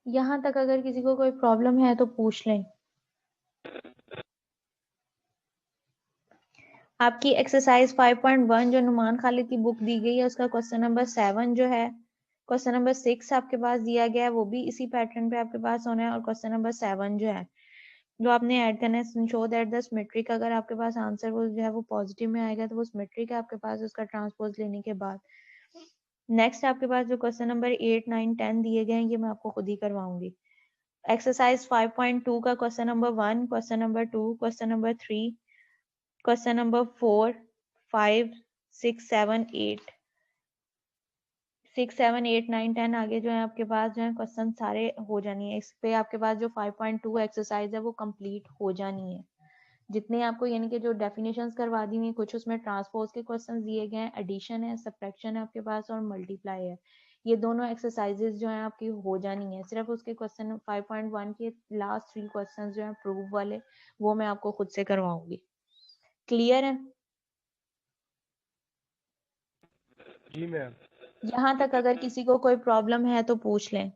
यहाँ तक अगर किसी को कोई प्रॉब्लम है तो पूछ लें। आपकी एक्सरसाइज 5.1 जो नुमान खालिद की बुक दी गई है उसका क्वेश्चन नंबर 7 जो है, क्वेश्चन नंबर 6 आपके पास दिया गया है, वो भी इसी पैटर्न पे आपके पास होना है। और क्वेश्चन नंबर 7 जो है, जो आपने ऐड करना है, शो दैट द सिमेट्रिक, अगर आपके पास आंसर वो जो है वो पॉजिटिव में आएगा तो वो सिमेट्रिक है आपके पास उसका ट्रांसपोज लेने के बाद। नेक्स्ट आपके पास जो क्वेश्चन नंबर 8, 9, 10 दिए गए हैं ये मैं आपको खुद ही करवाऊंगी। एक्सरसाइज 5.2 का question number 1, question number 2, question number 3, question number 4, 5, 6, 7, 8, 6, 7, 8, 9, 10 आगे जो है आपके पास जो है क्वेश्चन सारे हो जानी है। इस पे आपके पास जो 5.2 एक्सरसाइज है वो कंप्लीट हो जानी है। जितने आपको यानी कि जो डेफिनेशंस करवा दी हुई, कुछ उसमें ट्रांसपोज के क्वेश्चंस दिए गए हैं, एडिशन है, सब्ट्रैक्शन है आपके पास और मल्टीप्लाई है। ये दोनों एक्सरसाइजेज जो हैं आपकी हो जानी है। सिर्फ उसके क्वेश्चन 5.1 के लास्ट 3 क्वेश्चंस जो हैं प्रूफ वाले वो मैं आपको खुद से करवाऊंगी। क्लियर है? जी मैम। यहाँ तक अगर किसी को कोई प्रॉब्लम है तो पूछ लें।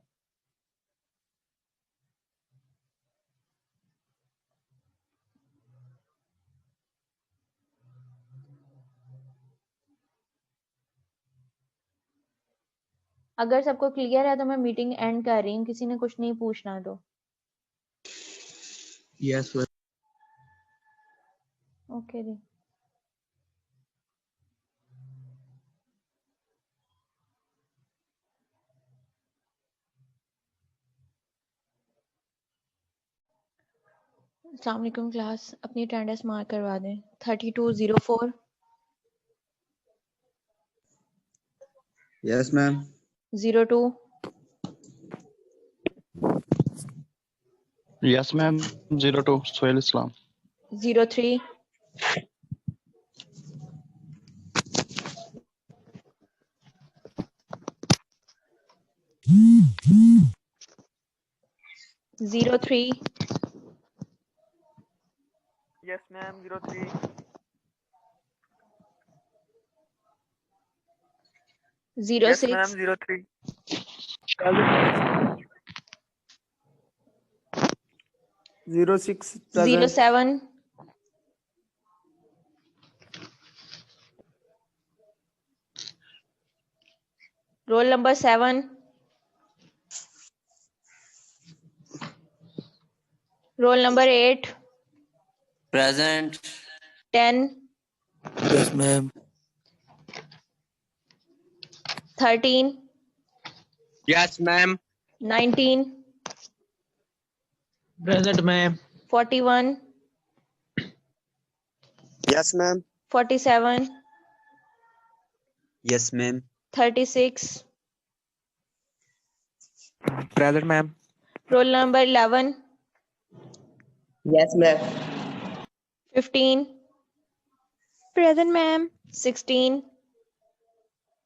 अगर सबको क्लियर है तो मैं मीटिंग एंड कर रही हूँ, किसी ने कुछ नहीं पूछना तो। Yes ma'am. ओके जी। अस्सलाम वालेकुम क्लास, अपनी अटेंडेंस मार्क करवा दें। 3204, yes ma'am. 02, yes ma'am. 02 Sohail Islam. 03, 03, yes ma'am 03 yes 06, ma'am 03 06 present 07, roll number 7, roll number 8, Present. 10, Yes, ma'am. 13, Yes, ma'am. 19, present ma'am. 41, Yes, ma'am. 47, Yes, ma'am. 36, present ma'am roll number 11, Yes, ma'am. 15, Present, ma'am. 16,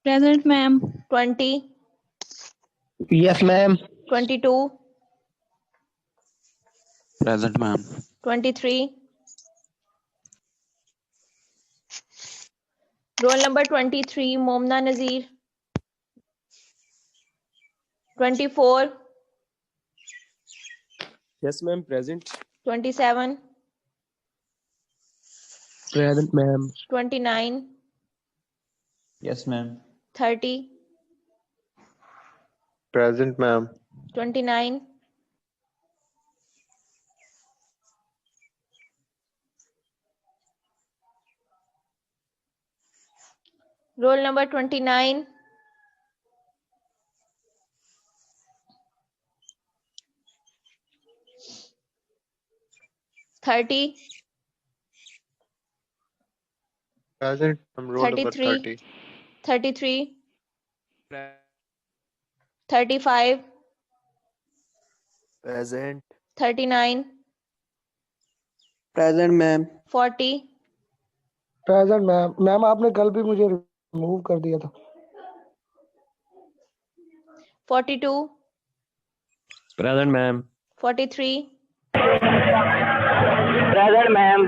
Present, ma'am. 20, yes ma'am. 22, present ma'am. 23, roll number 23, Momna Nazir, 24, yes ma'am present 27, present ma'am. 29, Yes, ma'am. 30, Present, ma'am. 29, roll number 29, 30, Present, ma'am. Roll number 33, 30. 33, 35, present 39, Present, ma'am. 40, present ma'am. Ma'am आपने कल भी मुझे remove कर दिया था। 42, present ma'am. 43, present ma'am.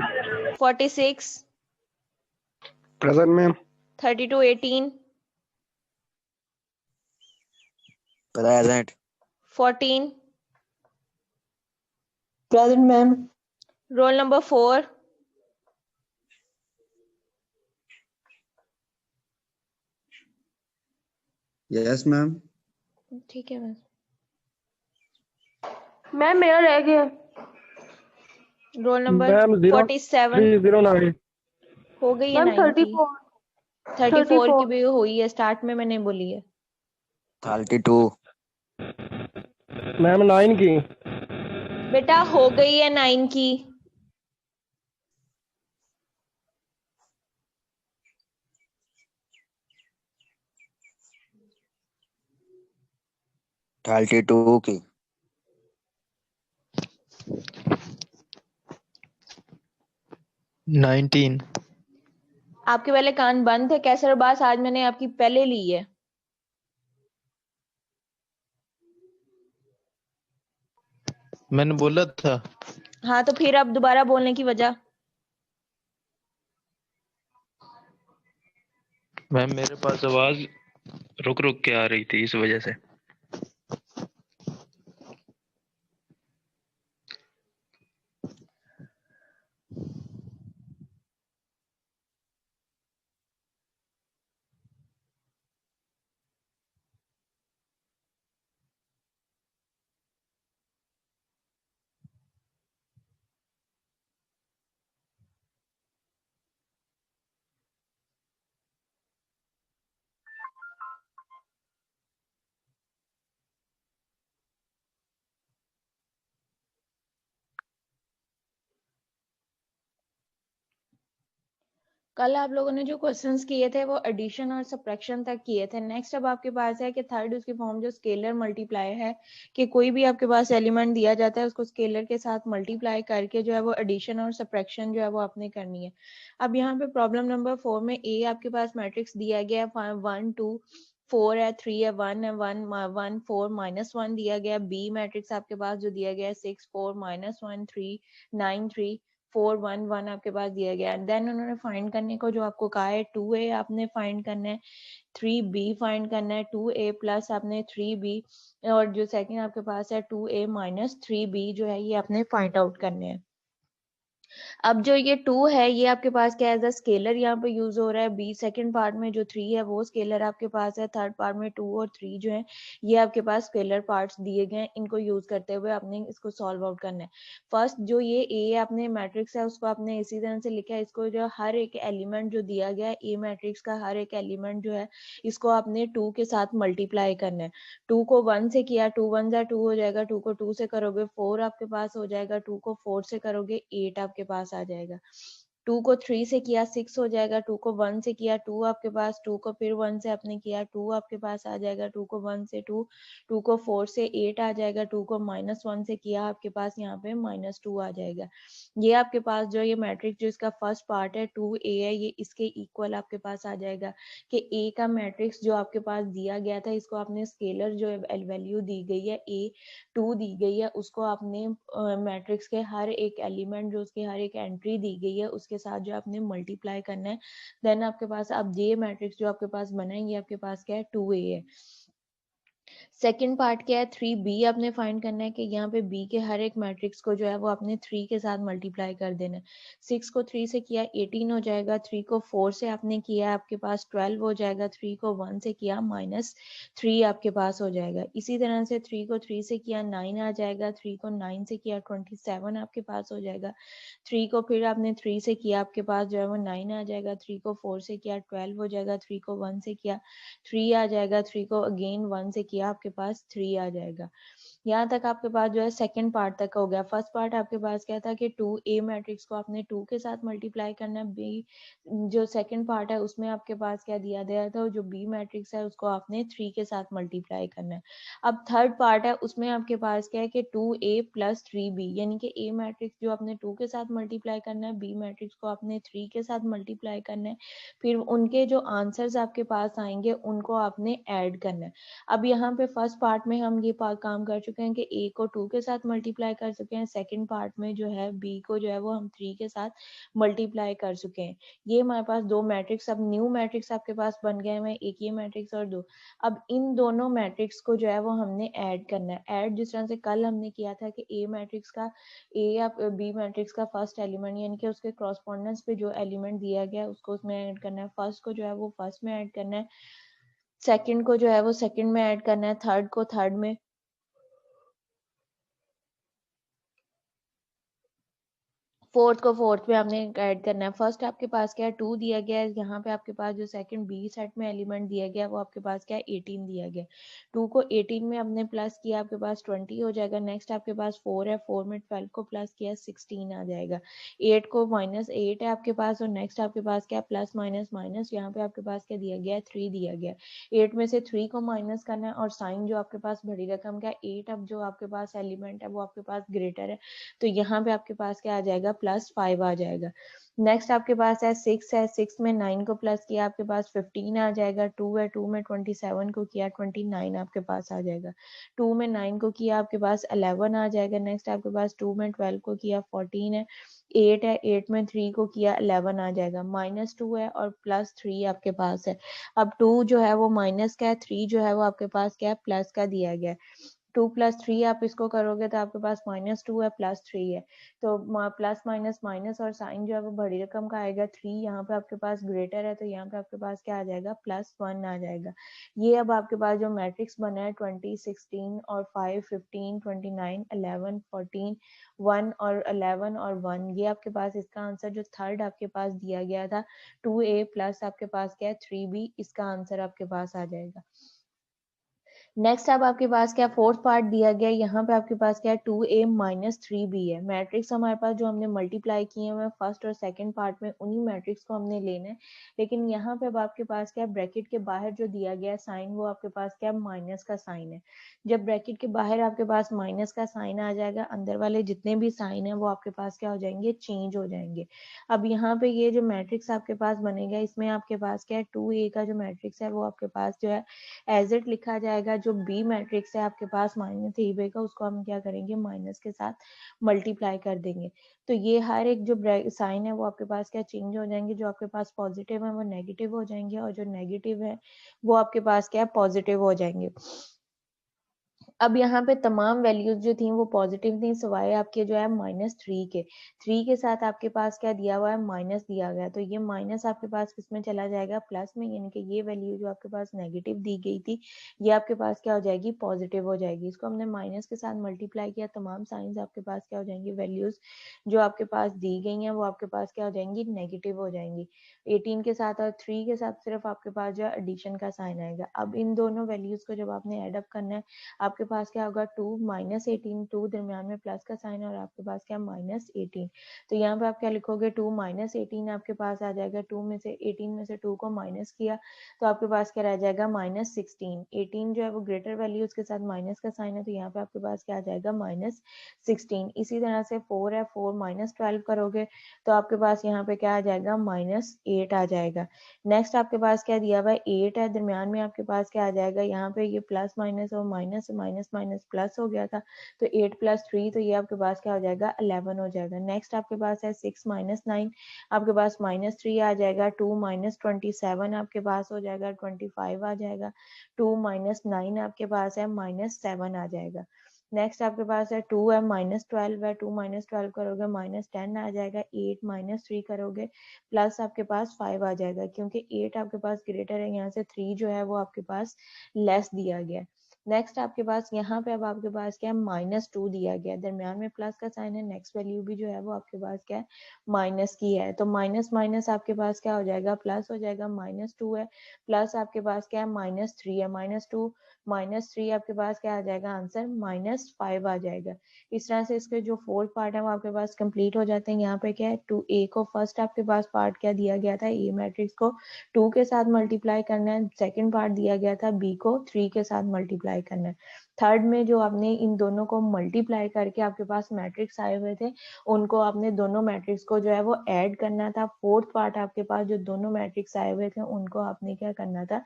46, present ma'am. 32, 18, Present. 14, Present, ma'am. Roll number 4, Yes, ma'am. ठीक है बस। मैम मेरा रह गया। रोल नंबर मैम 47 0309 हो गई है। मैम 9 की 34 की 34 भी हुई है, स्टार्ट में मैंने बोली है। 32 मैम 9 की बेटा हो गई है 9 की। 32 की 19 आपके पहले कान बंद थे कैसर बास, आज मैंने आपकी पहले ली है। मैंने बोला था। हाँ तो फिर अब दोबारा बोलने की वजह? मैम मेरे पास आवाज रुक रुक के आ रही थी, इस वजह से। कल आप लोगों ने जो क्वेश्चंस किए थे वो एडिशन और सब्ट्रैक्शन तक किए थे। नेक्स्ट अब आपके पास है कि थर्ड उसकी फॉर्म जो स्केलर मल्टीप्लाई है, कि कोई भी आपके पास एलिमेंट दिया जाता है उसको स्केलर के साथ मल्टीप्लाई करके जो है वो एडिशन और सब्ट्रैक्शन जो है वो आपने करनी है। अब यहाँ पे प्रॉब्लम नंबर 4 में ए आपके पास मैट्रिक्स दिया गया है 1 2 4 है, 3 है, 1 है, 1 1 4 -1 दिया गया। बी मैट्रिक्स आपके पास जो दिया गया है 6 4 -1 3 9 3 4 1 1 आपके पास दिया गया है। देन उन्होंने फाइंड करने को जो आपको कहा है 2a आपने फाइंड करना है, 3b फाइंड करना है, 2a प्लस आपने 3b, और जो सेकंड आपके पास है 2a माइनस 3b जो है ये आपने फाइंड आउट करने हैं। अब जो ये 2 है ये आपके पास क्या एज अ स्केलर यहाँ पे यूज हो रहा है। बी सेकंड पार्ट में जो 3 है वो स्केलर आपके पास है। थर्ड पार्ट में 2 और 3 जो है ये आपके पास स्केलर पार्ट्स दिए गए हैं। इनको यूज करते हुए आपने इसको सॉल्व आउट करना है। फर्स्ट जो ये ए आपने मैट्रिक्स है उसको आपने इसी तरह से लिखा है। इसको जो हर एक एलिमेंट जो दिया गया है ए मैट्रिक्स का हर एक एलिमेंट जो है इसको आपने 2 के साथ मल्टीप्लाई करना है। 2 को 1 से किया, 2 1 जा 2 हो जाएगा, 2 को 2 से करोगे 4 आपके पास हो जाएगा, 2 को 4 से करोगे 8 आपके पास आ जाएगा। 2 को 3 से किया 6 हो जाएगा, 2 को 1 से किया 2 आपके पास, 2 को फिर 1 से आपने किया 2 आपके पास आ जाएगा, 2 को 1 से 2, 2 को 4 से 8 आ जाएगा, 2 को -1 से किया आपके पास यहाँ पे -2 आ जाएगा। ये आपके पास जो ये मैट्रिक्स जो इसका फर्स्ट पार्ट है 2a है, ये इसके इक्वल आपके पास आ जाएगा कि a का मैट्रिक्स जो आपके पास दिया गया था इसको आपने स्केलर जो वैल्यू दी गई है a2 दी गई है उसको आपने मैट्रिक्स के हर एक एलिमेंट जो उसके हर एक एंट्री दी गई है उसके साथ जो आपने मल्टीप्लाई करना है। देन आपके पास अब ये मैट्रिक्स जो आपके पास बना है ये आपके पास क्या है 2a है। सेकेंड पार्ट क्या है 3b आपने फाइंड करना है कि यहाँ पे b के हर एक मैट्रिक्स को जो है वो आपने 3 के साथ मल्टीप्लाई कर देना है। 6 को 3 से किया 18 हो जाएगा, 3 को 4 से आपने किया आपके पास 12 हो जाएगा, 3 को 1 से किया -3 आपके पास हो जाएगा। इसी तरह से 3 को 3 से किया 9 आ जाएगा, 3 को 9 से किया 27 आपके पास हो जाएगा, 3 को फिर आपने 3 से किया आपके पास जो है वो 9 आ जाएगा, 3 को 4 से किया 12 हो जाएगा, 3 को 1 से किया 3 आ जाएगा, 3 को अगेन 1 से किया आपके पास 3 आ जाएगा। यहाँ तक आपके पास जो है सेकंड पार्ट तक हो गया। फर्स्ट पार्ट आपके पास क्या था कि 2a मैट्रिक्स को आपने 2 के साथ मल्टीप्लाई करना है। बी जो सेकंड पार्ट है उसमें आपके पास क्या दिया गया था, जो बी मैट्रिक्स है उसको आपने 3 के साथ मल्टीप्लाई करना है। अब थर्ड पार्ट है उसमें आपके पास क्या है कि 2a प्लस 3b, यानी कि a मैट्रिक्स जो आपने 2 के साथ मल्टीप्लाई करना है, b मैट्रिक्स को आपने 3 के साथ मल्टीप्लाई करना है, फिर उनके जो आंसर्स आपके पास आएंगे उनको आपने ऐड करना है। अब यहाँ पे फर्स्ट पार्ट में हम ये काम कर चुके चुके हैं कि ए को 2 के साथ मल्टीप्लाई कर चुके हैं, सेकंड पार्ट में जो है बी को जो है वो हम 3 के साथ मल्टीप्लाई कर चुके हैं। ये हमारे पास दो मैट्रिक्स, अब न्यू मैट्रिक्स आपके पास बन गए हैं, एक ये मैट्रिक्स और दो। अब इन दोनों मैट्रिक्स को जो है वो हमने ऐड करना है। ऐड जिस तरह से कल हमने किया था कि ए मैट्रिक्स का ए या बी मैट्रिक्स का फर्स्ट एलिमेंट यानी कि उसके कॉरस्पॉन्डेंस पे जो एलिमेंट दिया गया है उसको उसमें ऐड करना है। फर्स्ट को जो है वो फर्स्ट में ऐड करना है, सेकंड को जो है वो सेकंड में ऐड करना है, थर्ड को थर्ड में, फोर्थ को फोर्थ में हमने ऐड करना है। फर्स्ट आपके पास क्या है 2 दिया गया है, यहाँ पे आपके पास जो सेकंड बी सेट में एलिमेंट दिया गया है वो आपके पास क्या है 18 दिया गया है। 2 को 18 में हमने प्लस किया, आपके पास 20 हो जाएगा। नेक्स्ट आपके पास 4 है, 4 में 12 को प्लस किया 16 आ जाएगा। 8 को -8 है आपके पास, और नेक्स्ट आपके पास क्या प्लस माइनस माइनस, यहाँ पे आपके पास क्या दिया गया है 3 दिया गया है। 8 में से 3 को माइनस करना है और साइन जो आपके पास बड़ी रकम का 8, अब जो आपके पास एलिमेंट है वो आपके पास ग्रेटर है, तो यहाँ पे आपके पास क्या आ जाएगा +5 आ जाएगा। नेक्स्ट आपके पास है 6 है, 6 में 9 को प्लस किया आपके पास 15 आ जाएगा। 2 है, 2 में 27 को किया 29 आपके पास आ जाएगा। 2 में 9 को किया आपके पास 11 आ जाएगा। नेक्स्ट आपके पास 2 में 12 को किया 14 है। 8 है, 8 में 3 को किया 11 आ जाएगा। -2 है और +3 आपके पास है। अब 2 जो है वो माइनस का है, 3 जो है वो आपके पास क्या है प्लस का दिया गया है। 2 + 3 आप इसको करोगे तो आपके पास -2 है +3 है, तो प्लस माइनस माइनस और साइन जो है वो बड़ी रकम का आएगा। 3 यहाँ पे आपके पास ग्रेटर है, तो यहाँ पे आपके पास क्या आ जाएगा +1 आ जाएगा। ये अब आपके पास जो मैट्रिक्स बना है 20, 16 और 5, 15, 29, 11, 14, 1 और 11 और 1, ये आपके पास इसका आंसर जो थर्ड आपके पास दिया गया था 2a प्लस आपके पास क्या है 3b, इसका आंसर आपके पास आ जाएगा। नेक्स्ट अब आपके पास क्या फोर्थ पार्ट दिया गया है, यहाँ पे आपके पास क्या है 2a - 3b है। मैट्रिक्स हमारे पास जो हमने मल्टीप्लाई किए हैं फर्स्ट और सेकंड पार्ट में, उन्हीं मैट्रिक्स को हमने लेना है। लेकिन यहाँ पे अब आपके पास क्या है ब्रैकेट के बाहर जो दिया गया है साइन, वो आपके पास क्या माइनस का साइन है। जब ब्रैकेट के बाहर आपके पास माइनस का साइन आ जाएगा, अंदर वाले जितने भी साइन है वो आपके पास क्या हो जाएंगे चेंज हो जाएंगे। अब यहाँ पे ये जो मैट्रिक्स आपके पास बनेगा, इसमें आपके पास क्या है 2a का जो मैट्रिक्स है वो आपके पास जो है एज इट लिखा जाएगा। जो बी मैट्रिक्स है आपके पास -3b का, उसको हम क्या करेंगे माइनस के साथ मल्टीप्लाई कर देंगे। तो ये हर एक जो साइन है वो आपके पास क्या चेंज हो जाएंगे। जो आपके पास पॉजिटिव है वो नेगेटिव हो जाएंगे, और जो नेगेटिव है वो आपके पास क्या पॉजिटिव हो जाएंगे। अब यहाँ पे तमाम वैल्यूज जो थी वो पॉजिटिव थी, सिवाय आपके जो है -3 के। 3 के साथ आपके पास क्या दिया हुआ है माइनस दिया गया, तो ये माइनस आपके पास किस में चला जाएगा प्लस में, यानी कि ये वैल्यू जो आपके पास नेगेटिव दी गई थी ये आपके पास क्या हो जाएगी पॉजिटिव हो जाएगी। इसको हमने माइनस के साथ मल्टीप्लाई किया, तमाम साइंस आपके पास क्या हो जाएंगी, वैल्यूज जो आपके पास दी गई हैं वो आपके पास क्या हो जाएंगी नेगेटिव हो जाएंगी। 18 के साथ और 3 के साथ सिर्फ आपके पास जो है एडिशन का साइन आएगा। अब इन दोनों वैल्यूज को जब आपने एड अप करना है, आपके पास क्या होगा 2 -18, 2 दरमियान में प्लस का साइन और आपके पास क्या -18, तो यहाँ पे आप क्या लिखोगे 2 -18 आपके पास आ जाएगा। 2 में से 18 में से 2 को माइनस किया तो आपके पास क्या रह जाएगा -16। 18 जो है वो ग्रेटर वैल्यू, उसके साथ माइनस का साइन है, तो यहाँ पे आपके पास क्या आ जाएगा -16। इसी तरह से 4 है, 4 -12 करोगे तो आपके पास यहाँ पे क्या आ जाएगा -8 आ जाएगा। नेक्स्ट आपके पास क्या दिया हुआ है 8 है, दरमियान में आपके पास क्या आ जाएगा, यहाँ पे ये प्लस माइनस और माइनस माइनस माइनस प्लस हो गया था, तो 8 + 3, तो ये आपके पास क्या हो जाएगा 11 हो जाएगा। नेक्स्ट आपके पास है 6 - 9, आपके पास -3 आ जाएगा। 2 - 27 आपके पास हो जाएगा, 25 आ जाएगा। 2 - 9 आपके पास है -7 आ जाएगा। नेक्स्ट आपके पास है 2 है, -12 है, 2 - 12 करोगे -10 आ जाएगा। 8 - 3 करोगे प्लस आपके पास 5 आ जाएगा, क्योंकि 8 आपके पास ग्रेटर है, यहाँ से 3 जो है वो आपके पास लेस दिया गया है। नेक्स्ट आपके पास यहाँ पे अब आपके पास क्या है -2 दिया गया है, दरमियान में प्लस का साइन है। नेक्स्ट वैल्यू भी जो है वो आपके पास क्या है माइनस की है, तो माइनस माइनस आपके पास क्या हो जाएगा प्लस हो जाएगा। -2 है प्लस आपके पास क्या है -3 है, -2 -3 आपके पास क्या आ जाएगा आंसर -5 आ जाएगा। इस तरह से इसके जो फोर्थ पार्ट है वो आपके पास कंप्लीट हो जाते हैं। यहाँ पे क्या है 2a को फर्स्ट आपके पास पार्ट क्या दिया गया था, ए मैट्रिक्स को 2 के साथ मल्टीप्लाई करना है। सेकंड पार्ट दिया गया था बी को 3 के साथ मल्टीप्लाई करना है। थर्ड में जो आपने इन दोनों को मल्टीप्लाई करके आपके पास मैट्रिक्स आए हुए थे, उनको आपने दोनों मैट्रिक्स को जो है वो ऐड करना था। फोर्थ पार्ट आपके पास जो दोनों मैट्रिक्स आए हुए थे उनको आपने क्या करना था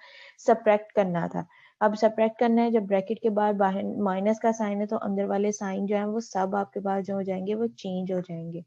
सब्ट्रैक्ट करना था। अब सब्ट्रैक्ट करना है, जब ब्रैकेट के बाद बाहर माइनस का साइन है तो अंदर वाले साइन जो है वो सब आपके पास जो हो जाएंगे वो चेंज हो जाएंगे।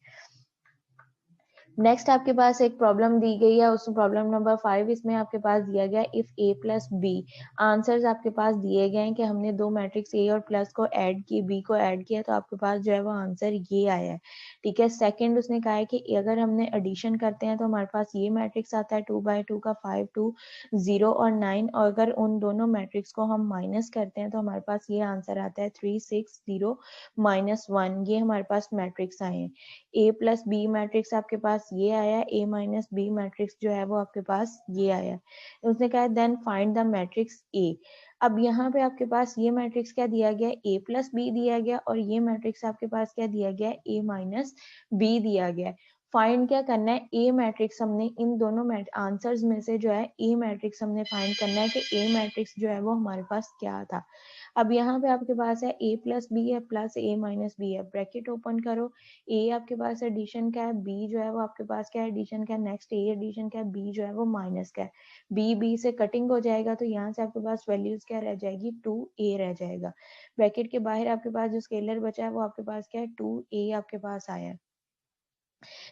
नेक्स्ट आपके पास एक प्रॉब्लम दी गई है, उस प्रॉब्लम नंबर 5, इसमें आपके पास दिया गया if a plus B, answers आपके पास दिए गए हैं कि हमने दो मैट्रिक्स a और प्लस को ऐड किए, b को ऐड किया, तो आपके पास जो है वो आंसर ये आया है। ठीक है, सेकंड उसने कहा है कि अगर हमने एडिशन करते हैं तो हमारे पास ये मैट्रिक्स आता है 2/2 का 5, 2, 0 और 9, और अगर उन दोनों मैट्रिक्स को हम माइनस करते हैं तो हमारे पास ये आंसर आता है 3, 6, 0, -1। ये हमारे पास मैट्रिक्स आए हैं। a प्लस बी मैट्रिक्स आपके पास ये आया, a माइनस बी मैट्रिक्स जो है वो आपके पास ये आया। उसने कहा then find the matrix a। अब यहाँ पे आपके पास ये मैट्रिक्स क्या दिया गया, a प्लस बी दिया गया, और ये मैट्रिक्स आपके पास क्या दिया गया, a माइनस बी दिया गया। फाइंड क्या करना है, a मैट्रिक्स हमने इन दोनों आंसर्स में से जो है a मैट्रिक्स हमने फाइंड करना है कि a मैट्रिक्स जो है वो हमारे पास क्या था। अब यहाँ पे आपके पास है a प्लस बी है प्लस a माइनस बी है, ब्रैकेट ओपन करो, a आपके पास एडिशन का है, b जो है वो आपके पास क्या एडिशन का है, नेक्स्ट a एडिशन का है, b जो है वो माइनस का है, b से कटिंग हो जाएगा तो यहाँ से आपके पास वैल्यूज क्या रह जाएगी, 2a रह जाएगा। ब्रैकेट के बाहर आपके पास जो स्केलर बचा है वो आपके पास क्या है, 2a आपके पास आया है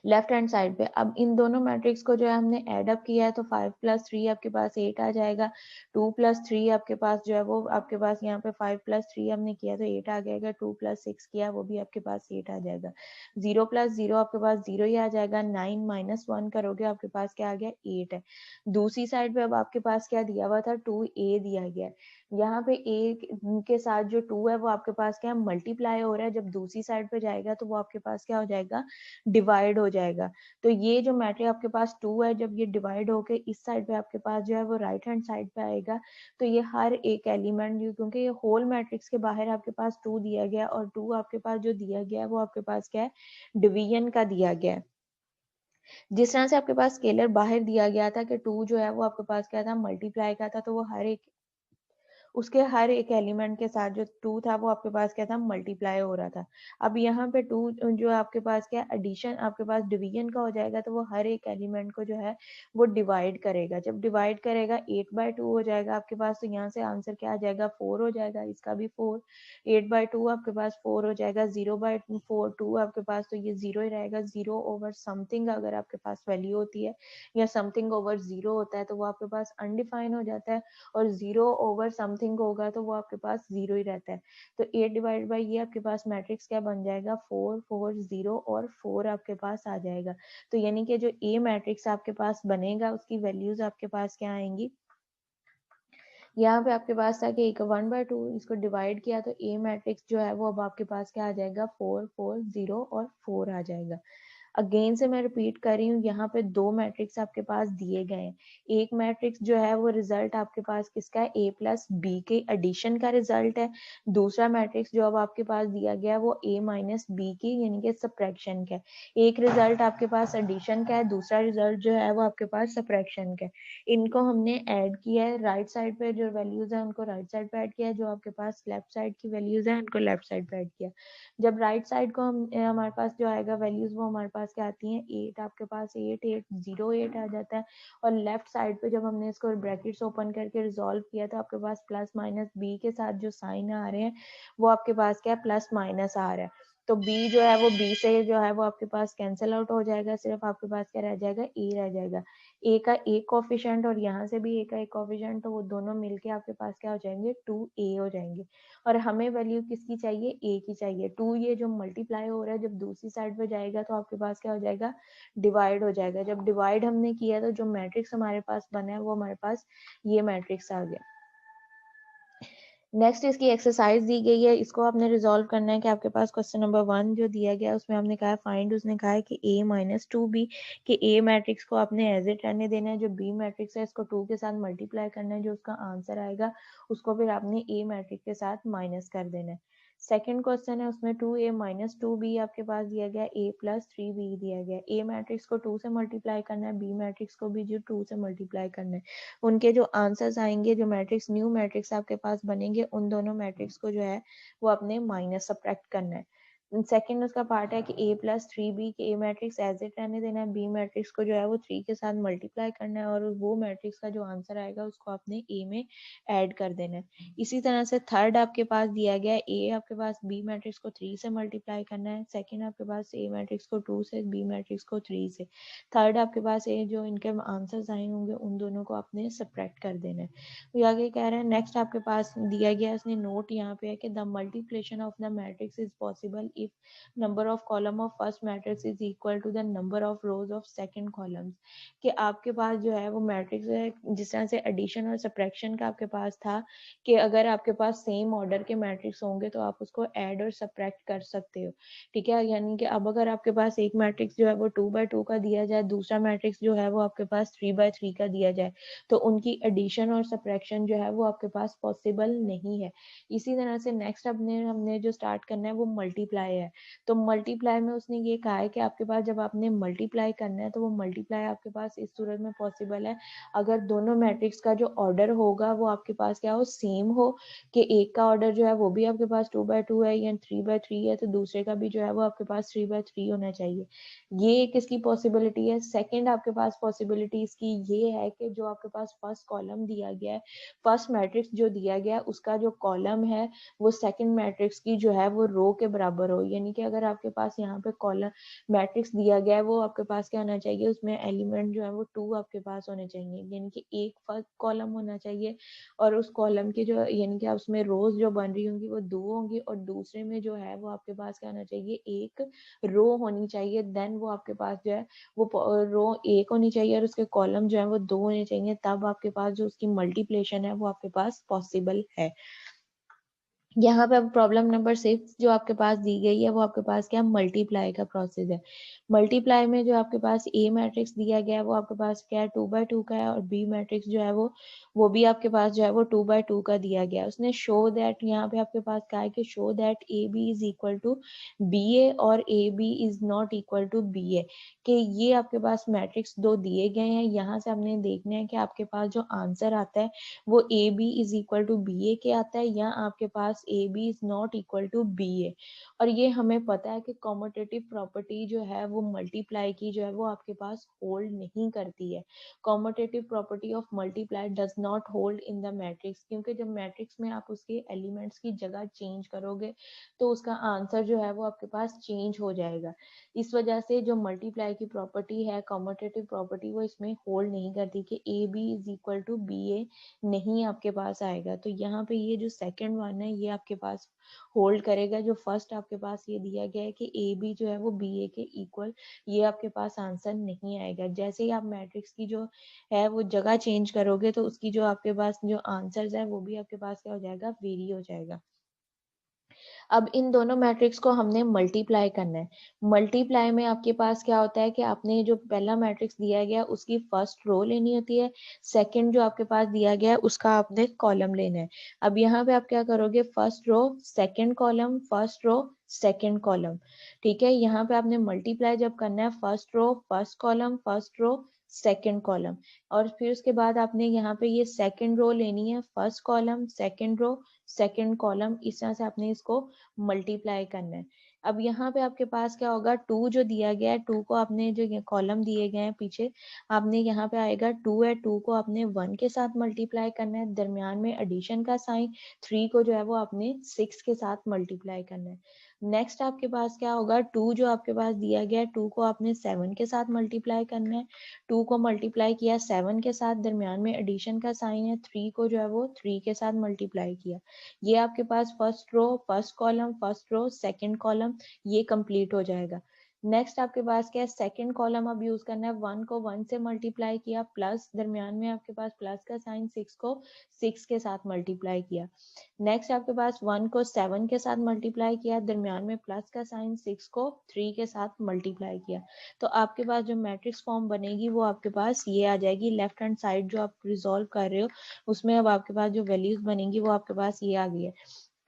लेफ्ट हैंड साइड पे। अब इन दोनों मैट्रिक्स को जो है हमने एड अप किया है तो 5 प्लस 3 आपके पास 8 आ जाएगा, 2 प्लस 3 आपके पास जो है वो आपके पास यहाँ पे 5 प्लस 3 हमने किया तो 8 आ जाएगा, 2 प्लस 6 किया वो भी आपके पास 8 आ जाएगा, 0 प्लस 0 आपके पास 0 ही आ जाएगा, 9 माइनस 1 करोगे आपके पास क्या आ गया, 8 है। दूसरी साइड पे अब आपके पास क्या दिया हुआ था, 2a दिया गया है। यहाँ पे a के साथ जो 2 है वो आपके पास क्या मल्टीप्लाई हो रहा है, जब दूसरी साइड पे जाएगा तो वो आपके पास क्या हो जाएगा, डिवाइड हो जाएगा। तो ये जो मैट्रिक्स आपके पास 2 है जब ये डिवाइड होके इस साइड पे आपके पास जो है वो राइट हैंड साइड पे आएगा तो ये हर एक एलिमेंट, क्योंकि ये होल मैट्रिक्स के बाहर आपके पास 2 दिया गया और 2 आपके पास जो दिया गया है वो आपके पास क्या है, डिवीजन का दिया गया है। जिस तरह से आपके पास स्केलर बाहर दिया गया था कि 2 जो है वो आपके पास क्या था, मल्टीप्लाई का था, तो वो उसके हर एक एलिमेंट के साथ जो 2 था वो आपके पास क्या था, मल्टीप्लाई हो रहा था। अब यहाँ पे 2 जो आपके पास क्या एडिशन आपके पास डिवीजन का हो जाएगा तो वो हर एक एलिमेंट को जो है वो डिवाइड करेगा, जब डिवाइड करेगा 8/2 हो जाएगा आपके पास, तो यहाँ से आंसर क्या आ जाएगा, 4 हो जाएगा, इसका भी 4, 8/2 आपके पास 4 हो जाएगा, 0/4 2 आपके पास, तो ये 0 ही रहेगा। 0 ओवर समथिंग अगर आपके पास वैल्यू होती है या समथिंग ओवर 0 होता है तो वो आपके पास अनडिफाइन हो जाता है, और 0 ओवर समथिंग होगा तो वो आपके पास 0 ही रहता है। तो 8 डिवाइड बाई ये आपके पास मैट्रिक्स क्या बन जाएगा, 4, 4, 0 और 4 आपके पास आ जाएगा। तो यानी कि जो ए मैट्रिक्स आपके पास बनेगा उसकी वैल्यूज आपके पास क्या आएंगी, यहाँ पे आपके पास था कि 1/2 इसको डिवाइड किया तो ए मैट्रिक्स जो है वो अब आपके पास क्या आ जाएगा, 4, 4, 0 और 4 आ जाएगा। अगेन से मैं रिपीट कर रही हूँ, यहाँ पे दो मैट्रिक्स आपके पास दिए गए हैं। एक मैट्रिक्स जो है वो रिजल्ट आपके पास किसका है, a प्लस बी के एडिशन का रिजल्ट है। दूसरा मैट्रिक्स जो अब आपके पास दिया गया वो a माइनस बी की यानी कि सब्ट्रैक्शन का है। एक रिजल्ट आपके पास एडिशन का है, दूसरा रिजल्ट जो है वो आपके पास सब्ट्रैक्शन का है। इनको हमने ऐड किया है, राइट साइड पे जो वैल्यूज है उनको राइट साइड पे ऐड किया है, जो आपके पास लेफ्ट साइड की वैल्यूज है उनको लेफ्ट साइड पे ऐड किया। जब राइट साइड को हम हमारे पास जो आएगा वैल्यूज वो हमारे पास क्या आती हैं, 8 आपके पास 8, 8, 0, 8 आ जाता है। और लेफ्ट साइड पे जब हमने इसको ब्रैकेट्स ओपन करके रिजॉल्व किया तो आपके पास प्लस माइनस बी के साथ जो साइन आ रहे हैं वो आपके पास क्या प्लस माइनस आ रहा है, तो b जो है वो b से जो है वो आपके पास कैंसिल आउट हो जाएगा, सिर्फ आपके पास क्या रह जाएगा, a रह जाएगा। a का एक कोफिशिएंट और यहाँ से भी a का एक कोफिशिएंट, तो वो दोनों मिलके आपके पास क्या हो जाएंगे, 2a हो जाएंगे। और हमें वैल्यू किसकी चाहिए, a की चाहिए। 2 ये जो मल्टीप्लाई हो रहा है जब दूसरी साइड पे जाएगा तो आपके पास क्या हो जाएगा, डिवाइड हो जाएगा। जब डिवाइड हमने किया तो जो मैट्रिक्स हमारे पास बना है वो हमारे पास ये मैट्रिक्स आ गया। नेक्स्ट इसकी एक्सरसाइज दी गई है, इसको आपने रिजॉल्व करना है कि आपके पास क्वेश्चन नंबर 1 जो दिया गया है उसमें हमने कहा फाइंड, उसने कहा है कि a माइनस 2b, कि a मैट्रिक्स को आपने एज इट रहने देना है, जो b मैट्रिक्स है इसको 2 के साथ मल्टीप्लाई करना है, जो उसका आंसर आएगा उसको फिर आपने a मैट्रिक्स के साथ माइनस कर देना है। सेकंड क्वेश्चन है उसमें 2a माइनस 2b आपके पास दिया गया, a प्लस 3b दिया गया। a मैट्रिक्स को 2 से मल्टीप्लाई करना है, b मैट्रिक्स को भी जो 2 से मल्टीप्लाई करना है। उनके जो आंसर्स आएंगे, जो मैट्रिक्स न्यू मैट्रिक्स आपके पास बनेंगे, उन दोनों मैट्रिक्स को जो है वो अपने माइनस सब्ट्रैक्ट करना है। सेकंड उसका पार्ट है कि a+3b के a मैट्रिक्स एज इट रहने देना है, b मैट्रिक्स को जो है वो 3 के साथ मल्टीप्लाई करना है और वो मैट्रिक्स का जो आंसर आएगा उसको आपने a में ऐड कर देना है। इसी तरह से थर्ड आपके पास दिया गया है a आपके पास b मैट्रिक्स को 3 से मल्टीप्लाई करना है, सेकंड आपके पास a मैट्रिक्स को 2 से, b मैट्रिक्स को 3 से, थर्ड आपके पास a जो इनके आंसर्स आए होंगे उन दोनों को आपने सब्ट्रैक्ट कर देना है। तो आगे कह रहे हैं नेक्स्ट आपके पास दिया गया है, इसने नोट यहाँ पे है कि the multiplication of the matrix is possible if number of column of first matrix is equal to the number of rows of second columns. कि आपके पास जो है वो मैट्रिक्स है, जिस तरह से एडिशन और सब्ट्रैक्शन का आपके पास था कि अगर आपके पास सेम ऑर्डर के मैट्रिक्स होंगे तो आप उसको ऐड और सब्ट्रैक्ट कर सकते हो, ठीक है। यानी कि अब अगर आपके पास एक मैट्रिक्स जो है वो 2x2 का दिया जाए, दूसरा मैट्रिक्स जो है वो आपके पास 3x3 का दिया जाए, तो उनकी एडिशन और सब्ट्रैक्शन जो है वो आपके पास पॉसिबल नहीं है। इसी तरह से नेक्स्ट हमने जो स्टार्ट करना है वो मल्टीप्लाई है। तो मल्टीप्लाई में उसने ये कहा है कि आपके पास जब आपने मल्टीप्लाई करना है तो वो मल्टीप्लाई आपके पास इस सूरत में पॉसिबल है अगर दोनों मैट्रिक्स का जो ऑर्डर होगा वो आपके पास क्या हो, सेम हो, कि एक का ऑर्डर जो है वो भी आपके पास 2x2 है या 3x3 है तो दूसरे का भी जो है वो आपके पास 3x3 होना चाहिए। ये किसकी पॉसिबिलिटी है? सेकंड आपके पास पॉसिबिलिटी इसकी ये है कि जो आपके पास फर्स्ट कॉलम दिया गया है, फर्स्ट मैट्रिक्स जो दिया गया है उसका जो कॉलम है वो सेकंड मैट्रिक्स की जो है वो रो के बराबर हो। यानी कि अगर आपके पास यहाँ पे कॉलम मैट्रिक्स दिया गया है वो आपके पास क्या होना चाहिए, उसमें एलिमेंट जो है वो 2 आपके पास होने चाहिए, यानी कि एक फर्स्ट कॉलम होना चाहिए और उस कॉलम के जो यानी कि उसमें रोज जो बन रही होंगी वो 2 होंगी और दूसरे में जो है वो आपके पास क्या होना चाहिए, एक रो होनी चाहिए। देन वो आपके पास जो है वो रो एक होनी चाहिए और उसके कॉलम जो है वो 2 होने चाहिए, तब आपके पास जो उसकी मल्टीप्लिकेशन है वो आपके पास पॉसिबल है। यहाँ पे अब प्रॉब्लम नंबर 6 जो आपके पास दी गई है वो आपके पास क्या, मल्टीप्लाई का प्रोसेस है। मल्टीप्लाई में जो आपके पास ए मैट्रिक्स दिया गया है वो आपके पास क्या है, 2x2 का है और बी मैट्रिक्स जो है वो भी आपके पास जो है वो 2x2 का दिया गया है। उसने शो दैट यहाँ पे आपके पास क्या है कि show that A B is equal to B A और A B is not equal to B A, कि ये आपके पास मैट्रिक्स दो दिए गए हैं। यहाँ से हमने देखना है कि आपके पास जो आंसर आता है वो A B is equal to B A के आता है या आपके पास A B is not equal to B A. और ये हमें पता है कि कॉम्यूटेटिव प्रॉपर्टी जो है वो मल्टीप्लाई की जो है वो आपके पास होल्ड नहीं करती है। Commutative property of multiply does not hold in the matrix, क्योंकि जब मैट्रिक्स में आप उसके एलिमेंट्स की जगह चेंज करोगे तो उसका आंसर जो है वो आपके पास चेंज हो जाएगा। इस वजह से जो मल्टीप्लाई की प्रॉपर्टी है, कॉम्यूटेटिव प्रॉपर्टी, वो इसमें होल्ड नहीं करती कि A B is equal to B A नहीं आपके पास आएगा। तो यहाँ पे ये जो सेकंड वन है ये आपके पास होल्ड करेगा। जो फर्स्ट आपके पास ये दिया गया है कि ए बी जो है वो बी ए के इक्वल, ये आपके पास आंसर नहीं आएगा। जैसे ही आप मैट्रिक्स की जो है वो जगह चेंज करोगे तो उसकी जो आपके पास जो आंसर्स है वो भी आपके पास क्या हो जाएगा, वेरी हो जाएगा। अब इन दोनों मैट्रिक्स को हमने मल्टीप्लाई करना है। मल्टीप्लाई में आपके पास क्या होता है कि आपने जो पहला मैट्रिक्स दिया गया उसकी फर्स्ट रो लेनी होती है, सेकंड जो आपके पास दिया गया है उसका आपने कॉलम लेना है। अब यहाँ पे आप क्या करोगे, first row second column, first row second column, ठीक है। यहाँ पे आपने मल्टीप्लाई जब करना है first row first column, first row second column, और फिर उसके बाद आपने यहाँ पे ये सेकंड रो लेनी है, first column second row second column, इस तरह से आपने इसको मल्टीप्लाई करना है। अब यहाँ पे आपके पास क्या होगा, 2 जो दिया गया है, 2 को आपने जो कॉलम दिए गए हैं पीछे, आपने यहाँ पे आएगा 2 है, 2 को आपने 1 के साथ मल्टीप्लाई करना है, दरमियान में एडिशन का साइन, 3 को जो है वो आपने 6 के साथ मल्टीप्लाई करना है। नेक्स्ट आपके पास क्या होगा, 2 जो आपके पास दिया गया है 2 को आपने 7 के साथ मल्टीप्लाई करना है, 2 को मल्टीप्लाई किया 7 के साथ, दरमियान में एडिशन का साइन है, 3 को जो है वो 3 के साथ मल्टीप्लाई किया। ये आपके पास first row first column first row second column ये कंप्लीट हो जाएगा। नेक्स्ट आपके पास क्या है, सेकंड कॉलम अब यूज करना है, 1 को 1 से मल्टीप्लाई किया, प्लस दरमियान में आपके पास प्लस का साइन, 6 को 6 के साथ मल्टीप्लाई किया। नेक्स्ट आपके पास 1 को 7 के साथ मल्टीप्लाई किया, दरमियान में प्लस का साइन, 6 को 3 के साथ मल्टीप्लाई किया। तो आपके पास जो मैट्रिक्स फॉर्म बनेगी वो आपके पास ये आ जाएगी। लेफ्ट हैंड साइड जो आप रिजॉल्व कर रहे हो उसमें अब आपके पास जो वैल्यूज बनेंगी वो आपके पास ये आ गई है।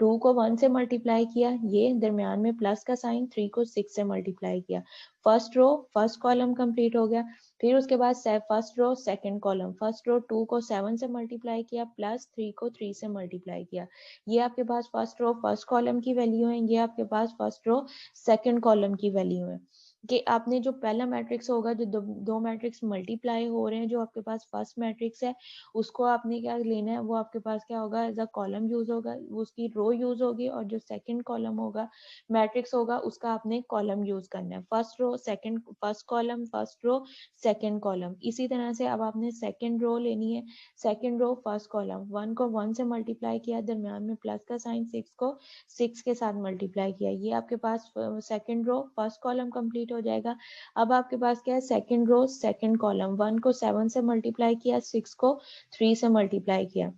2 को 1 से मल्टीप्लाई किया, ये दरमियान में प्लस का साइन, 3 को 6 से मल्टीप्लाई किया। First row first column complete हो गया। फिर उसके बाद first row second column, first row 2 को 7 से मल्टीप्लाई किया प्लस 3 को 3 से मल्टीप्लाई किया। ये आपके पास फर्स्ट रो फर्स्ट कॉलम की वैल्यू है, ये आपके पास फर्स्ट रो सेकंड कॉलम की वैल्यू है। कि आपने जो पहला मैट्रिक्स होगा, जो दो मैट्रिक्स मल्टीप्लाई हो रहे हैं, जो आपके पास फर्स्ट मैट्रिक्स है, उसको आपने क्या लेना है, वो आपके पास क्या होगा, एज अ कॉलम यूज होगा, वो उसकी रो यूज होगी, और जो सेकंड कॉलम होगा मैट्रिक्स होगा, उसका आपने कॉलम यूज करना है। First row second, first column first row second column. इसी तरह से अब आपने सेकंड रो लेनी है, सेकंड रो फर्स्ट कॉलम, 1 को 1 से मल्टीप्लाई किया, दरमियान में प्लस का साइन, 6 को 6 के साथ मल्टीप्लाई किया। ये आपके पास second row first column complete हो जाएगा। अब आपके पास क्या है, सेकंड रो सेकंड कॉलम, 1 को 7 से मल्टीप्लाई किया, 6 को 3 से मल्टीप्लाई किया।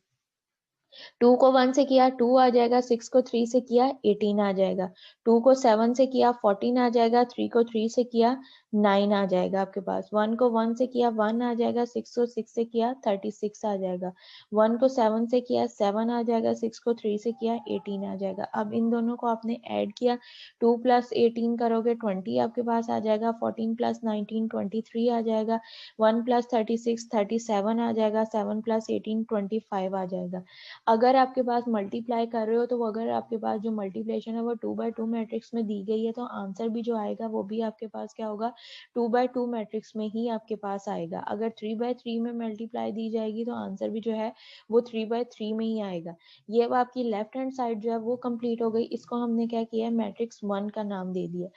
2 को 1 से किया 2 आ जाएगा, 6 को 3 से किया 18 आ जाएगा। 2 को 7 से किया 14 आ जाएगा, 3 को 3 से किया 9 आ जाएगा आपके पास। 1 को 1 से किया 1 आ जाएगा, 6 को 6 से किया 36 आ जाएगा। 1 को 7 से किया 7 आ जाएगा, 6 को 3 से किया 18 आ जाएगा। अब इन दोनों को आपने ऐड किया, 2 प्लस 18 करोगे 20 आपके पास आ जाएगा, 14 प्लस 19 23 आ जाएगा, 1 प्लस 36 37 आ जाएगा, 7 प्लस 18 25 आ जाएगा। अगर आपके पास मल्टीप्लाई कर रहे हो तो अगर आपके पास जो मल्टीप्लिकेशन है वो 2x2 मैट्रिक्स में दी गई है, तो आंसर भी जो आएगा वो भी आपके पास क्या होगा, 2x2 मैट्रिक्स में ही आपके पास आएगा। अगर 3x3 में मल्टीप्लाई दी जाएगी तो आंसर भी जो है वो 3x3 में ही आएगा। ये अब आपकी लेफ्ट हैंड साइड जो है वो कंप्लीट हो गई। इसको हमने क्या किया है, मैट्रिक्स 1 का नाम दे दिया।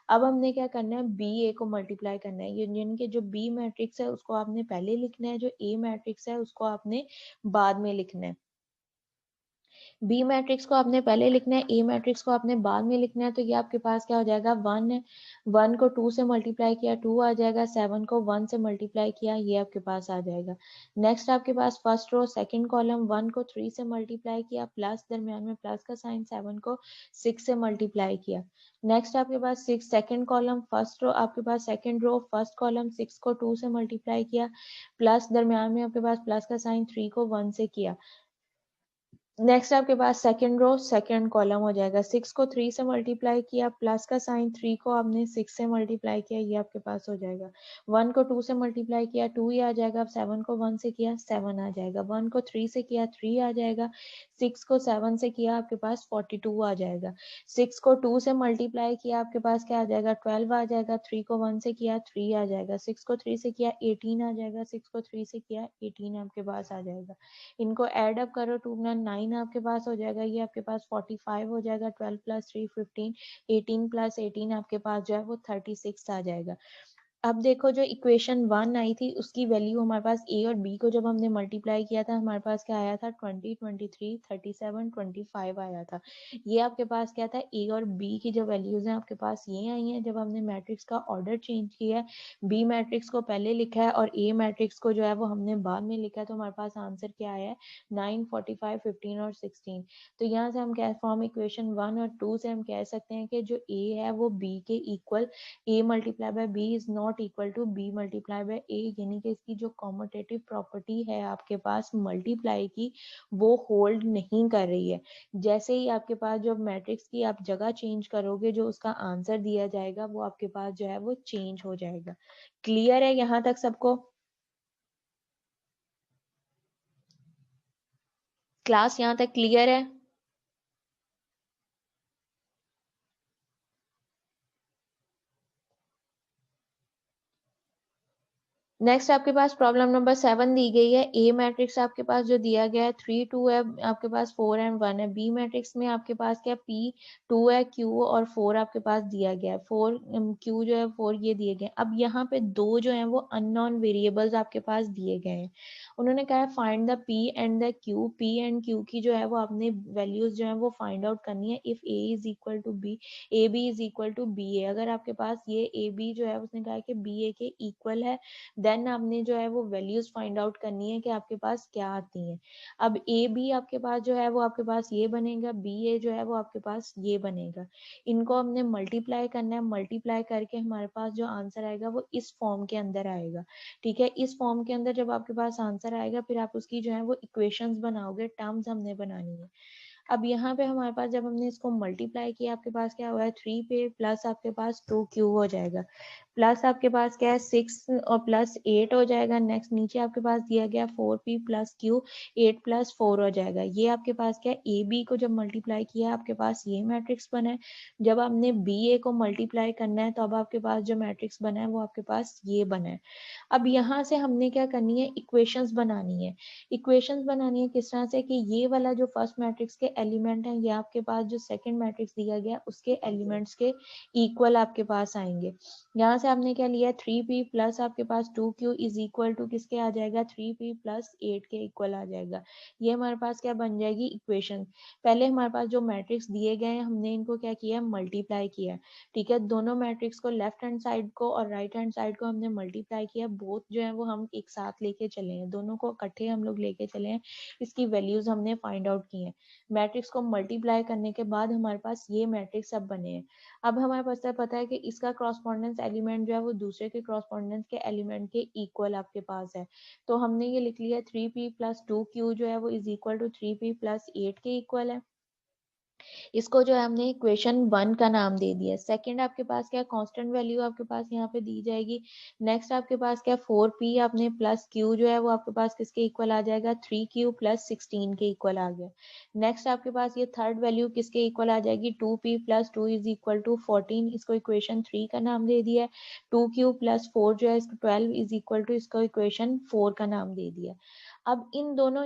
अब हमने क्या करना है, बी ए को मल्टीप्लाई करना है। यूनियन के जो बी मैट्रिक्स है उसको आपने पहले लिखना है, जो ए मैट्रिक्स है उसको आपने बाद में लिखना है। बी मैट्रिक्स को आपने पहले लिखना है, ए मैट्रिक्स को आपने बाद में लिखना है। तो ये आपके पास क्या हो जाएगा, 1 है, 1 को 2 से मल्टीप्लाई किया 2 आ जाएगा, 7 को 1 से मल्टीप्लाई किया, ये आपके पास आ जाएगा। नेक्स्ट आपके पास फर्स्ट रो सेकंड कॉलम, 1 को 3 से मल्टीप्लाई किया प्लस दरमियान में प्लस का साइन, 7 को 6 से मल्टीप्लाई किया। नेक्स्ट आपके पास 6 सेकंड कॉलम, फर्स्ट रो आपके पास सेकंड रो फर्स्ट कॉलम, 6 को 2 से मल्टीप्लाई किया प्लस दरमियान में आपके पास प्लस का साइन, 3 को 1 से किया। नेक्स्ट आपके पास सेकंड रो सेकंड कॉलम हो जाएगा, 6 को 3 से मल्टीप्लाई किया प्लस का साइन, 3 को आपने 6 से मल्टीप्लाई किया, ये आपके पास हो जाएगा। 1 को 2 से मल्टीप्लाई किया 2 ही आ जाएगा, 7 को 1 से किया 7 आ जाएगा, 1 को 3 से किया 3 आ जाएगा, 6 को 7 से किया आपके पास 42 आ जाएगा। 6 को 2 से मल्टीप्लाई किया आपके पास क्या आ जाएगा, 12 आ जाएगा, 3 को 1 से किया 3 आ जाएगा, 6 को 3 से किया 18 आ जाएगा, 6 को 3 से किया 18 आपके पास आ जाएगा। इनको ऐड अप करो, 2 9 आपके पास हो जाएगा, ये आपके पास 45 हो जाएगा, 12 प्लस 3 15, 18 प्लस 18 आपके पास जो है वो 36 आ जाएगा। अब देखो जो इक्वेशन 1 आई थी उसकी वैल्यू हमारे पास ए और बी को जब हमने मल्टीप्लाई किया था हमारे पास क्या आया था, 20 23 37 25 आया था। ये आपके पास क्या था, ए और बी की जो वैल्यूज हैं आपके पास ये आई हैं। जब हमने मैट्रिक्स का ऑर्डर चेंज किया है, बी मैट्रिक्स को पहले लिखा है और ए मैट्रिक्स को जो है वो हमने बाद में लिखा है, तो हमारे पास आंसर क्या आया है, 9 45 15 और 16। तो यहाँ से हम क्या फॉर्म इक्वेशन 1 और 2 से हम कह सकते हैं कि जो ए है वो बी के equal, a multiply by b is not equal to b multiply by a, यानी कि इसकी जो कॉम्यूटेटिव प्रॉपर्टी है आपके पास मल्टीप्लाई की वो होल्ड नहीं कर रही है। जैसे ही आपके पास जो मैट्रिक्स की आप जगह चेंज करोगे, जो उसका आंसर दिया जाएगा वो आपके पास जो है वो चेंज हो जाएगा। क्लियर है यहाँ तक सबको? क्लास यहाँ तक क्लियर है? नेक्स्ट आपके पास प्रॉब्लम नंबर 7 दी गई है। ए मैट्रिक्स आपके पास जो दिया गया है 3 2 है, आपके पास 4 एंड 1 है। बी मैट्रिक्स में आपके पास क्या P 2 है, Q और 4 आपके पास दिया गया है। 4 Q जो है 4 ये दिए गए। अब यहाँ पे दो जो है वो अननोन वेरिएबल्स आपके पास दिए गए हैं। उन्होंने कहा है find the P and the Q। P and Q की जो है वो आपने वैल्यूज जो है वो फाइंड आउट करनी है। If A is equal to B, A B is equal to B A, अगर आपके पास ये ए बी जो है उसने कहा है कि बी ए के इक्वल है, देन आपने जो है वो वैल्यूज फाइंड आउट करनी है कि आपके पास क्या आती हैं। अब ए बी आपके पास जो है वो आपके पास ये बनेगा, बी ए जो है वो आपके पास ये बनेगा। इनको हमने मल्टीप्लाई करना है, मल्टीप्लाई करके हमारे पास जो आंसर आएगा वो इस फॉर्म के अंदर आएगा। ठीक है, इस फॉर्म के अंदर जब आपके पास आंसर आएगा फिर आप उसकी जो है वो इक्वेशंस बनाओगे, टर्म्स हमने बनानी है। अब यहाँ पे हमारे पास जब हमने इसको मल्टीप्लाई किया आपके पास क्या हुआ है 3 पे प्लस आपके पास 2q हो जाएगा, प्लस आपके पास क्या है 6 और प्लस 8 हो जाएगा। नेक्स्ट नीचे आपके पास दिया गया 4p प्लस q 8 प्लस 4 हो जाएगा। ये आपके पास क्या है ए बी को जब मल्टीप्लाई किया आपके पास ये मैट्रिक्स बना है। जब आपने बी ए को मल्टीप्लाई करना है तो अब आपके पास जो मैट्रिक्स बना है वो आपके पास ये बना है। अब यहाँ से हमने क्या करनी है इक्वेशंस बनानी है। इक्वेशंस बनानी है किस तरह से कि ये वाला जो फर्स्ट मैट्रिक्स के एलिमेंट है ये आपके पास जो सेकंड मैट्रिक्स दिया गया उसके एलिमेंट्स के इक्वल आपके पास आएंगे। यहाँ से आपने क्या लिया 3p प्लस आपके पास 2q इज इक्वल टू किसके आ जाएगा 3p प्लस 8 के इक्वल आ जाएगा। ये हमारे पास क्या बन जाएगी इक्वेशन। पहले हमारे पास जो मैट्रिक्स दिए गए हैं हमने इनको क्या किया मल्टीप्लाई किया। ठीक है, दोनों मैट्रिक्स को लेफ्ट हैंड साइड को और राइट हैंड साइड को हमने मल्टीप्लाई किया। बोथ जो है वो हम एक साथ लेके चले हैं, दोनों को इकट्ठे हम लोग लेके चले हैं। इसकी वैल्यूज हमने फाइंड आउट की हैं। मैट्रिक्स को मल्टीप्लाई करने के बाद हमारे पास ये मैट्रिक्स अब बने हैं। अब हमारे पास पता है कि इसका क्रॉसपोंडेंस एलिमेंट जो है वो दूसरे के क्रॉसपोंडेंस के एलिमेंट के इक्वल आपके पास है। तो हमने ये लिख लिया 3p प्लस 2q जो है वो is equal to 3p plus 8 के इक्वल है। इसको जो है हमने इक्वेशन 1 का नाम दे दिया। सेकंड आपके पास क्या कांस्टेंट वैल्यू आपके पास यहाँ पे दी जाएगी। नेक्स्ट आपके पास क्या 4p आपने प्लस q जो है वो आपके पास किसके इक्वल आ जाएगा 3q प्लस 16 के इक्वल आ गया। नेक्स्ट आपके पास ये थर्ड वैल्यू किसके इक्वल आ जाएगी 2p plus 2 is equal to 14, इसको इक्वेशन 3 का नाम दे दिया। 2q प्लस 4 जो है इसको 12 इज इक्वल टू इसको इक्वेशन 4 का नाम दे दिया। अब इन दोनों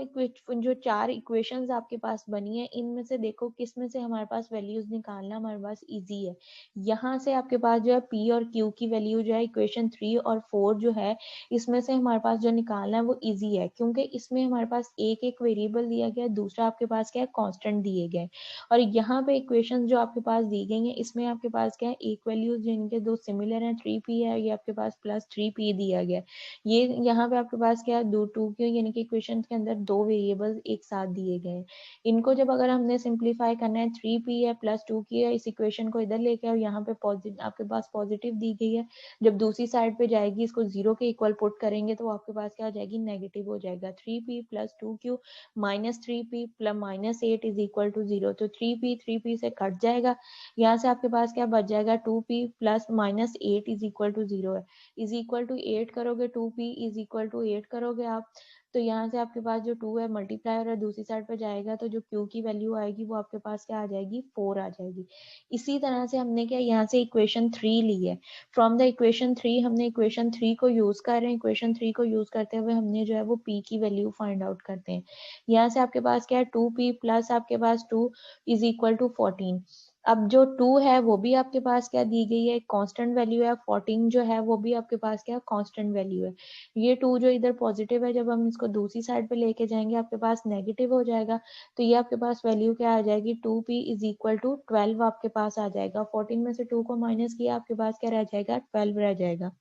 जो चार इक्वेशंस आपके पास बनी है इनमें से देखो किस में से हमारे पास वैल्यूज निकालना हमारे पास इजी है। यहाँ से आपके पास जो है p और q की वैल्यू जो है इक्वेशन 3 और 4 जो है इसमें से हमारे पास जो निकालना है वो इजी है, क्योंकि इसमें हमारे पास एक एक वेरिएबल दिया गया है, दूसरा आपके पास क्या है कांस्टेंट दिए गए। और यहाँ पे इक्वेशन जो आपके पास दी गई है इसमें आपके पास क्या है एक वैल्यूज जिनके दो सिमिलर हैं 3p है, ये आपके पास प्लस 3p दिया गया। ये यहाँ पे आपके पास क्या है 2q यानी कि इक्वेशन के अंदर दो वेरिएबल्स एक साथ दिए गए हैं। इनको जब अगर हमने सिंप्लीफाई करना है 3p है प्लस 2q है, इस इक्वेशन को इधर लेके और यहाँ पे पॉजिटिव आपके पास पॉजिटिव दी गई है। जब दूसरी साइड पे जाएगी इसको 0 के इक्वल पुट करेंगे तो आपके पास क्या हो जाएगी नेगेटिव हो जाएगा। 3p plus 2q minus 3p plus minus 8 is equal to 0। तो 3p से कट जाएगा। यहाँ से आपके पास क्या बच जाएगा 2p plus minus 8 is equal to 0 है। इज इक्वल टू 8 करोगे 2p इज इक्वल टू 8 करोगे आप, तो यहाँ से आपके पास जो 2 है मल्टीप्लाई और दूसरी साइड पर जाएगा तो जो q की वैल्यू आएगी वो आपके पास क्या आ जाएगी 4 आ जाएगी। इसी तरह से हमने क्या यहाँ से इक्वेशन 3 ली है। फ्रॉम द इक्वेशन 3 हमने इक्वेशन 3 को यूज कर रहे हैं। इक्वेशन 3 को यूज करते हुए हमने जो है वो p की वैल्यू फाइंड आउट करते हैं। यहाँ से आपके पास क्या है 2p प्लस आपके पास 2 इज इक्वल टू 14। अब जो 2 है वो भी आपके पास क्या दी गई है कांस्टेंट वैल्यू है। 14 जो है वो भी आपके पास क्या कांस्टेंट वैल्यू है। ये 2 जो इधर पॉजिटिव है जब हम इसको दूसरी साइड पे लेके जाएंगे आपके पास नेगेटिव हो जाएगा। तो ये आपके पास वैल्यू क्या आ जाएगी 2p इज इक्वल टू 12 आपके पास आ जाएगा। 14 में से 2 को माइनस किया आपके पास क्या रह जाएगा 12 रह जाएगा।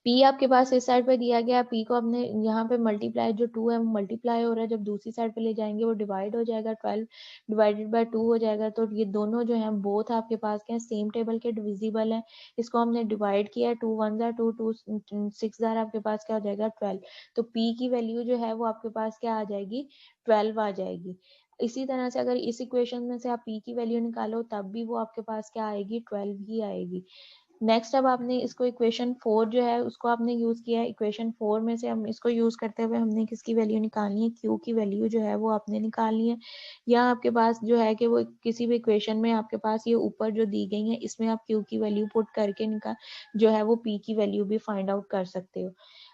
p आपके पास इस साइड पे दिया गया, p को हमने यहाँ पे मल्टीप्लाई जो 2 है मल्टीप्लाई हो रहा है, जब दूसरी साइड पे ले जाएंगे वो डिवाइड हो जाएगा। 12 डिवाइडेड बाय 2 हो जाएगा। तो ये दोनों जो हैं बोथ आपके पास क्या सेम टेबल के डिविजिबल हैं। इसको हमने डिवाइड किया 2 1 जार 2 2 6 जार आपके पास क्या हो जाएगा 12। तो p की वैल्यू जो है वो आपके पास क्या आ जाएगी 12 आ जाएगी। इसी तरह से अगर इस इक्वेशन में से आप p की वैल्यू निकालो तब भी वो आपके पास क्या आएगी 12 ही आएगी। नेक्स्ट अब आपने इसको इक्वेशन 4 जो है उसको आपने यूज किया है। इक्वेशन 4 में से हम इसको यूज करते हुए हमने किसकी वैल्यू निकालनी है q की वैल्यू जो है वो आपने निकालनी है। यहाँ आपके पास जो है कि वो किसी भी इक्वेशन में आपके पास ये ऊपर जो दी गई है इसमें आप q की वैल्यू पुट करके जो है वो p की वैल्यू भी फाइंड आउट कर सकते हो।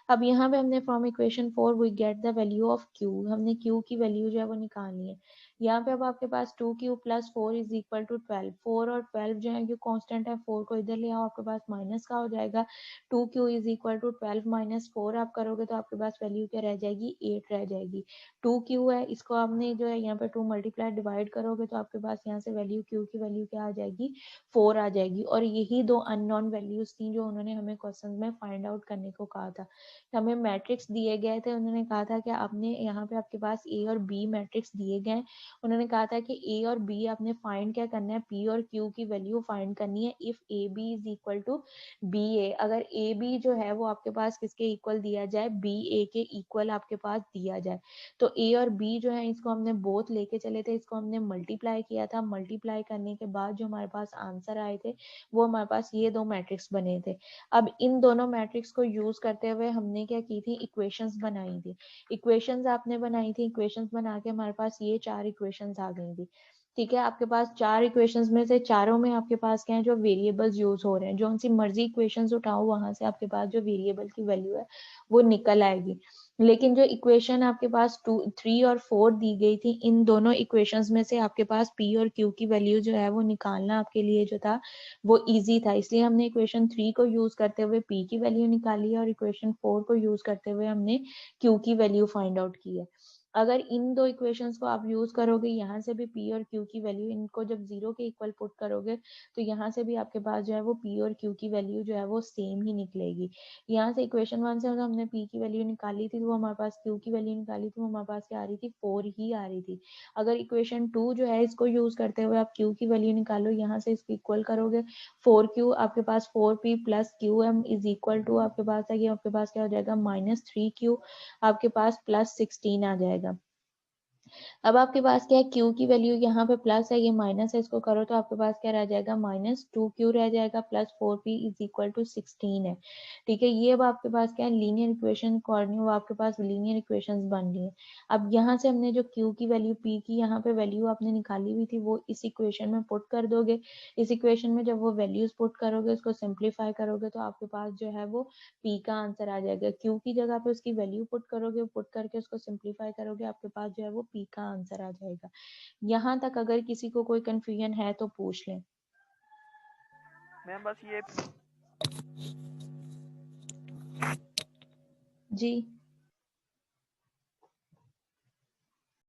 अब यहाँ पे हमने from equation 4 we get the value of q, हमने q की वैल्यू जो है वो निकालनी है। यहाँ पे अब आपके पास 2q plus 4 is equal to 12। 4 और 12 जो है जो कांस्टेंट है 4 को इधर ले आओ आपके पास माइनस का हो जाएगा। 2q is equal to 12 minus 4 आप करोगे तो आपके पास वैल्यू क्या रह जाएगी 8 रह जाएगी। 2q है इसको आपने जो है यहाँ पे 2 मल्टीप्लाई डिवाइड करोगे तो आपके पास यहाँ से वैल्यू q की वैल्यू क्या आ जाएगी 4 आ जाएगी। और यही दो अननोन वैल्यूज थी जो उन्होंने हमें क्वेश्चन में फाइंड आउट करने को कहा था। हमें मैट्रिक्स दिए गए थे, उन्होंने कहा था कि आपने यहाँ पे आपके पास ए और बी मैट्रिक्स दिए गए उन्होंने कहा था कि ए और बी आपने फाइंड क्या करना है, पी और क्यू की वैल्यू फाइंड करनी है if A B is equal to B A. अगर ए बी जो है वो आपके पास किसके इक्वल दिया जाए, बी ए के इक्वल आपके पास दिया जाए। तो ए और बी जो है इसको हमने बोथ लेके चले थे, इसको हमने मल्टीप्लाई किया था, मल्टीप्लाई करने के बाद जो हमारे पास आंसर आए थे वो हमारे पास ये दो मैट्रिक्स बने थे। अब इन दोनों मैट्रिक्स को यूज करते हुए हमने क्या की थी, इक्वेशंस बनाई थी। इक्वेशंस आपने बनाई थी, इक्वेशंस बना के हमारे पास ये 4 इक्वेशंस आ गई थी। ठीक है, आपके पास 4 इक्वेशंस में से चारों में आपके पास क्या है, जो वेरिएबल्स यूज हो रहे हैं, जो उनसी मर्जी इक्वेशंस उठाओ वहां से आपके पास जो वेरिएबल की वैल्यू है वो निकल आएगी। लेकिन जो इक्वेशन आपके पास 2, 3 और 4 दी गई थी, इन दोनों इक्वेशंस में से आपके पास पी और क्यू की वैल्यू जो है वो निकालना आपके लिए जो था वो इजी था। इसलिए हमने इक्वेशन 3 को यूज करते हुए पी की वैल्यू निकाली है और इक्वेशन 4 को यूज करते हुए हमने क्यू की वैल्यू फाइंड आउट की है। अगर इन दो इक्वेशंस को आप यूज करोगे, यहाँ से भी पी और क्यू की वैल्यू, इनको जब 0 के इक्वल पुट करोगे तो यहाँ से भी आपके पास जो है वो पी और क्यू की वैल्यू जो है वो सेम ही निकलेगी। यहाँ से इक्वेशन 1 से हमने पी की वैल्यू निकाली थी तो वो हमारे पास क्यू की वैल्यू निकाली थी, वो हमारे पास क्या आ रही थी, 4 ही आ रही थी। अगर इक्वेशन 2 जो है इसको यूज करते हुए आप क्यू की वैल्यू निकालो, यहाँ से इसको इक्वल करोगे 4q आपके पास 4p plus qm is equal to आपके पास है, आपके पास क्या हो जाएगा, -3q आपके पास प्लस 16 आ जाएगा। अब आपके पास क्या है, q की वैल्यू यहाँ पे प्लस है, ये माइनस है, इसको करो तो आपके पास क्या रह जाएगा, -2q रह जाएगा plus 4p is equal to 16 है। ठीक है, ये अब आपके पास क्या है, लीनियर इक्वेशन कॉर्डिनेट, वो आपके पास लीनियर इक्वेशंस बन रही है। अब यहाँ से हमने जो q की वैल्यू, p की यहाँ पे वैल्यू आपने निकाली हुई थी वो इस इक्वेशन में पुट कर दोगे। इस इक्वेशन में जब वो वैल्यूज पुट करोगे, उसको सिंप्लीफाई करोगे तो आपके पास जो है वो p का आंसर आ जाएगा। q की जगह पे उसकी वैल्यू पुट करोगे, पुट करके उसको सिंप्लीफाई करोगे, आपके पास जो है वो p का आंसर आ जाएगा। यहाँ तक अगर किसी को कोई कंफ्यूजन है तो पूछ लें। मैम बस ये जी